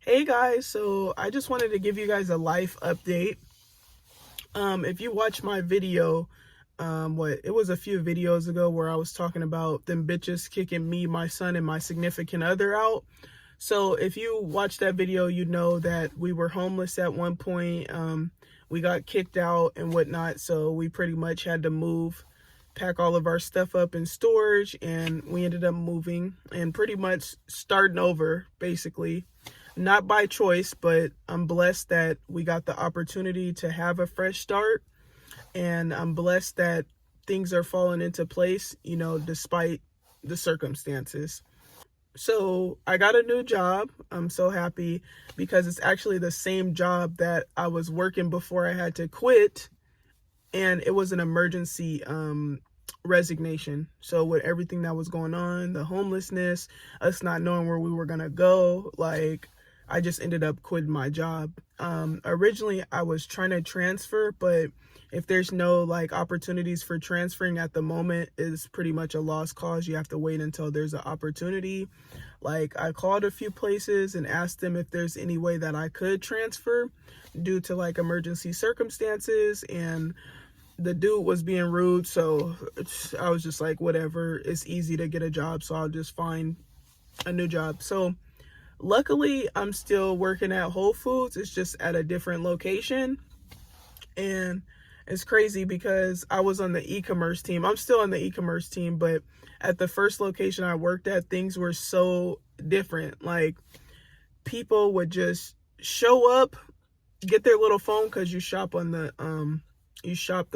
Hey guys, so I just wanted to give you guys a life update. If you watch my video, it was a few videos ago where I was talking about them bitches kicking me, my son, and my significant other out. So if you watch that video, you know that we were homeless at one point. We got kicked out and whatnot, so we pretty much had to move, pack all of our stuff up in storage, and we ended up moving and pretty much starting over, basically. Not by choice, but I'm blessed that we got the opportunity to have a fresh start. And I'm blessed that things are falling into place, despite the circumstances. So I got a new job. I'm so happy because it's actually the same job that I was working before I had to quit. And it was an emergency resignation. So with everything that was going on, the homelessness, us not knowing where we were going to go, I just ended up quitting my job. Originally, I was trying to transfer, but if there's no opportunities for transferring at the moment, is pretty much a lost cause. You have to wait until there's an opportunity. I called a few places and asked them if there's any way that I could transfer due to emergency circumstances, and the dude was being rude. So I was just like, whatever, it's easy to get a job, so I'll just find a new job. So luckily, I'm still working at Whole Foods. It's just at a different location. And it's crazy because I was on the e-commerce team. I'm still on the e-commerce team, but at the first location I worked at, things were so different. People would just show up, get their little phone, because you shop the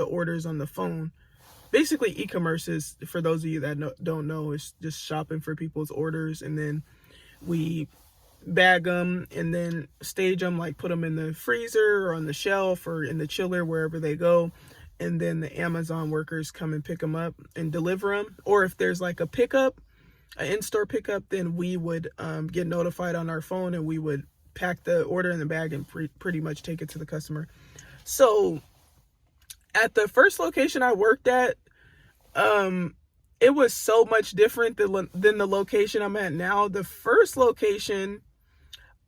orders on the phone. Basically, e-commerce is, for those of you that don't know, it's just shopping for people's orders, and then we bag them and then stage them, put them in the freezer or on the shelf or in the chiller, wherever they go, and then the Amazon workers come and pick them up and deliver them. Or if there's a pickup, an in-store pickup, then we would get notified on our phone, and we would pack the order in the bag and pretty much take it to the customer. So at the first location I worked at, it was so much different than the location I'm at now. The first location,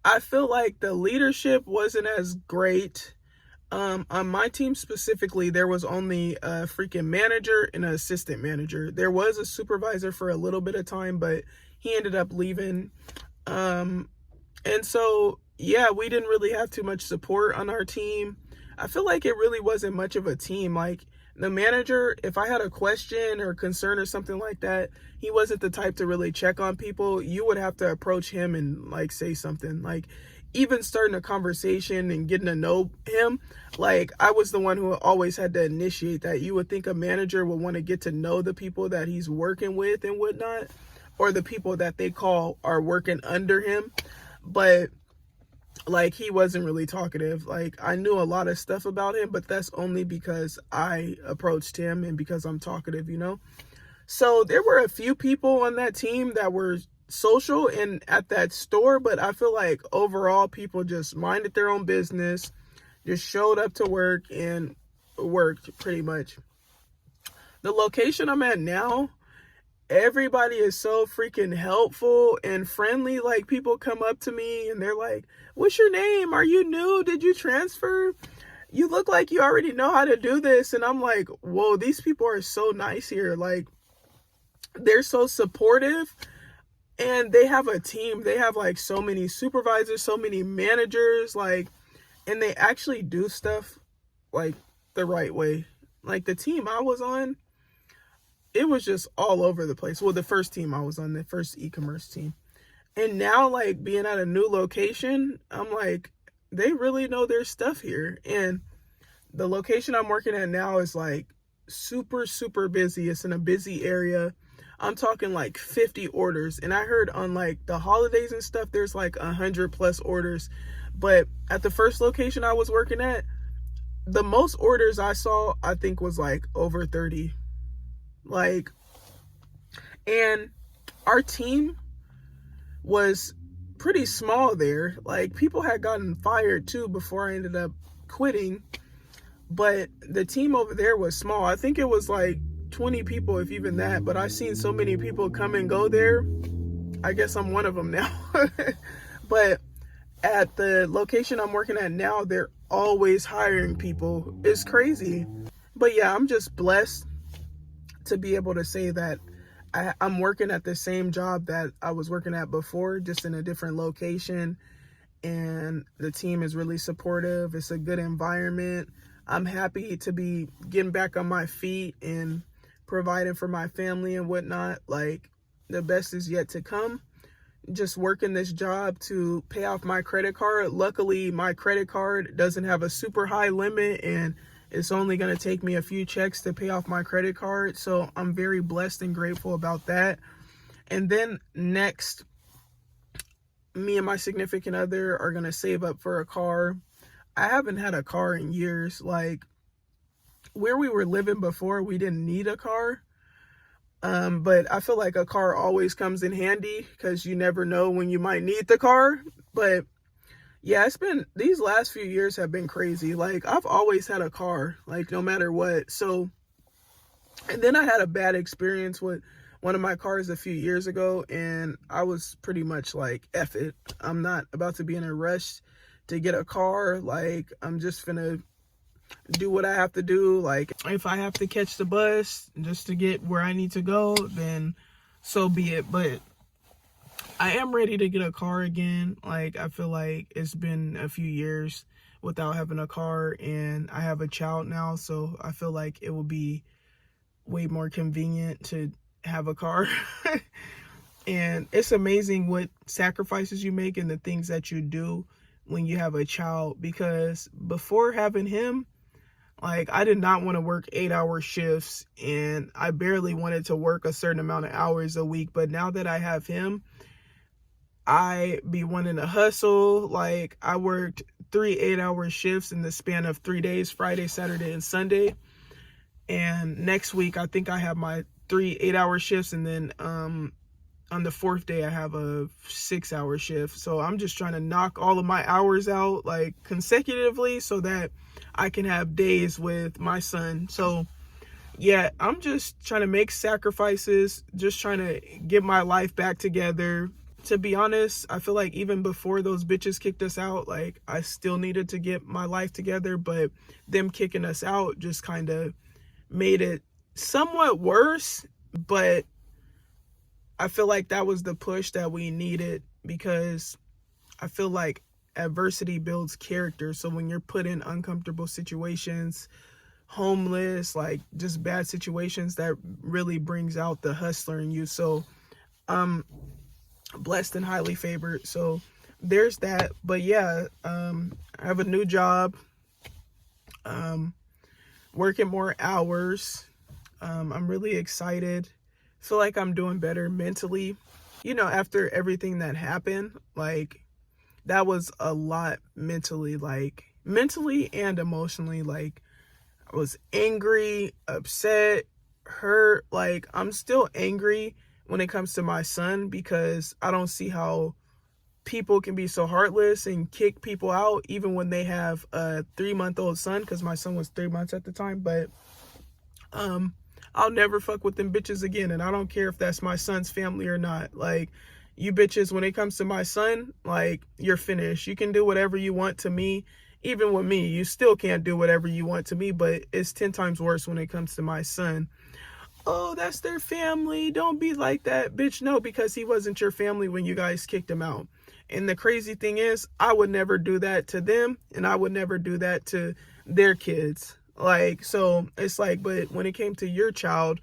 I feel like the leadership wasn't as great. On my team specifically, there was only a freaking manager and an assistant manager. There was a supervisor for a little bit of time, but he ended up leaving. And so, yeah, we didn't really have too much support on our team. I feel like it really wasn't much of a team. The manager, if I had a question or concern or something like that, he wasn't the type to really check on people. You would have to approach him and say something. Even starting a conversation and getting to know him, I was the one who always had to initiate that. You would think a manager would want to get to know the people that he's working with and whatnot, or the people that they call are working under him. But he wasn't really talkative. I knew a lot of stuff about him, but that's only because I approached him and because I'm talkative, So there were a few people on that team that were social and at that store, but I feel like overall people just minded their own business, just showed up to work and worked pretty much. The location I'm at now, everybody is so freaking helpful and friendly. People come up to me and they're like, "What's your name? Are you new? Did you transfer? You look like you already know how to do this." And I'm like, whoa, these people are so nice here. They're so supportive, and they have a team. They have so many supervisors, so many managers, and they actually do stuff the right way. The team I was on, it was just all over the place. Well, the first team I was on, the first e-commerce team. And now, being at a new location, I'm like, they really know their stuff here. And the location I'm working at now is super, super busy. It's in a busy area. I'm talking 50 orders. And I heard on the holidays and stuff, there's 100 plus orders. But at the first location I was working at, the most orders I saw, I think, was over 30. And our team was pretty small there. People had gotten fired too before I ended up quitting, but the team over there was small. I think it was 20 people, if even that, but I've seen so many people come and go there. I guess I'm one of them now. But at the location I'm working at now, they're always hiring people. It's crazy. But yeah, I'm just blessed to be able to say that I'm working at the same job that I was working at before, just in a different location. And the team is really supportive. It's a good environment. I'm happy to be getting back on my feet and providing for my family and whatnot. Like, the best is yet to come. Just working this job to pay off my credit card. Luckily, my credit card doesn't have a super high limit, and it's only going to take me a few checks to pay off my credit card. So I'm very blessed and grateful about that. And then next, me and my significant other are going to save up for a car. I haven't had a car in years. Like, where we were living before, we didn't need a car. But I feel like a car always comes in handy because you never know when you might need the car. But yeah, these last few years have been crazy. Like, I've always had a car, like, no matter what. So, and then I had a bad experience with one of my cars a few years ago, and I was pretty much like, F it. I'm not about to be in a rush to get a car. Like, I'm just finna do what I have to do. Like, if I have to catch the bus just to get where I need to go, then so be it. But I am ready to get a car again. Like, I feel like it's been a few years without having a car, and I have a child now, so I feel like it will be way more convenient to have a car. And it's amazing what sacrifices you make and the things that you do when you have a child, because before having him, like, I did not want to work 8-hour shifts, and I barely wanted to work a certain amount of hours a week. But now that I have him, I be wanting to hustle. Like, I worked 3 8-hour shifts in the span of 3 days, Friday, Saturday, and Sunday. And next week, I think I have my 3 8-hour shifts, and then on the 4th day, I have a 6-hour shift. So I'm just trying to knock all of my hours out, like, consecutively, so that I can have days with my son. So yeah, I'm just trying to make sacrifices, just trying to get my life back together. To be honest, I feel like even before those bitches kicked us out, like, I still needed to get my life together, but them kicking us out just kind of made it somewhat worse. But I feel like that was the push that we needed, because I feel like adversity builds character. So when you're put in uncomfortable situations, homeless, like, just bad situations, that really brings out the hustler in you. So I'm blessed and highly favored. So there's that. But yeah, I have a new job, working more hours. I'm really excited. Feel like I'm doing better mentally. You know, after everything that happened, like, that was a lot mentally, like, mentally and emotionally. Like, I was angry, upset, hurt. Like, I'm still angry when it comes to my son, because I don't see how people can be so heartless and kick people out even when they have a 3-month-old son, because my son was 3 months at the time. But I'll never fuck with them bitches again, and I don't care if that's my son's family or not. Like, you bitches, when it comes to my son, like, you're finished. You can do whatever you want to me. Even with me, you still can't do whatever you want to me, but it's 10 times worse when it comes to my son. Oh, that's their family. Don't be like that. Bitch, no, because he wasn't your family when you guys kicked him out. And the crazy thing is, I would never do that to them, and I would never do that to their kids. Like, so it's like, but when it came to your child,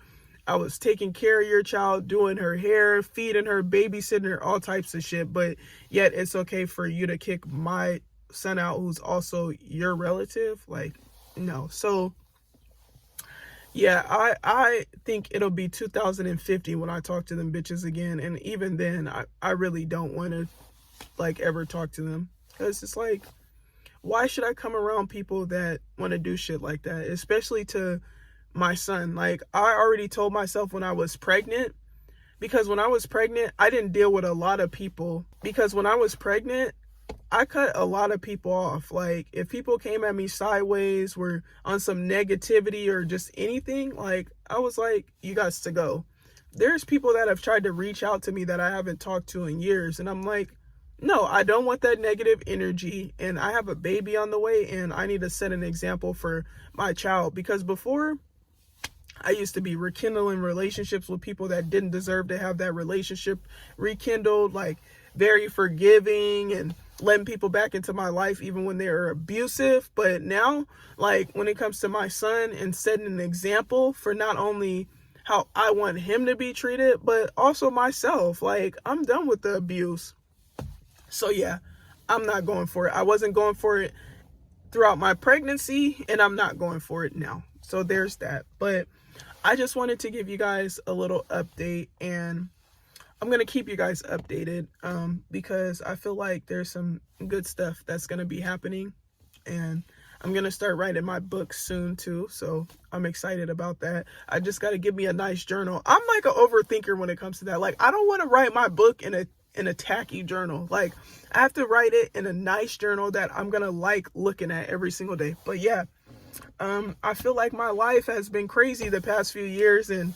I was taking care of your child, doing her hair, feeding her, babysitting her, all types of shit. But yet it's okay for you to kick my son out, who's also your relative? Like, no. So yeah, I think it'll be 2050 when I talk to them bitches again. And even then, I really don't want to, like, ever talk to them, because it's like, why should I come around people that want to do shit like that, especially to my son? Like, I already told myself when I was pregnant, because when I was pregnant, I didn't deal with a lot of people, because when I was pregnant, I cut a lot of people off. Like, if people came at me sideways, were on some negativity or just anything, like, I was like, you guys to go. There's people that have tried to reach out to me that I haven't talked to in years, and I'm like, no, I don't want that negative energy, and I have a baby on the way, and I need to set an example for my child, because before I used to be rekindling relationships with people that didn't deserve to have that relationship rekindled, like very forgiving and letting people back into my life even when they're abusive. But now, like when it comes to my son and setting an example for not only how I want him to be treated, but also myself, like I'm done with the abuse. So yeah, I'm not going for it. I wasn't going for it throughout my pregnancy, and I'm not going for it now. So there's that. But I just wanted to give you guys a little update, and I'm going to keep you guys updated because I feel like there's some good stuff that's going to be happening, and I'm going to start writing my book soon too. So I'm excited about that. I just got to give me a nice journal. I'm like an overthinker when it comes to that. Like, I don't want to write my book in a tacky journal. Like, I have to write it in a nice journal that I'm going to like looking at every single day. But yeah, I feel like my life has been crazy the past few years and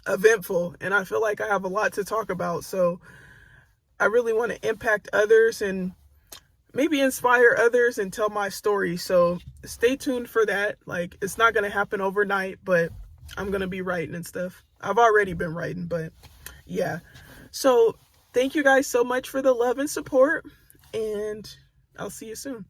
eventful, and I feel like I have a lot to talk about. So I really want to impact others and maybe inspire others and tell my story. So stay tuned for that. Like, it's not going to happen overnight, but I'm going to be writing and stuff. I've already been writing, but yeah. So thank you guys so much for the love and support, and I'll see you soon.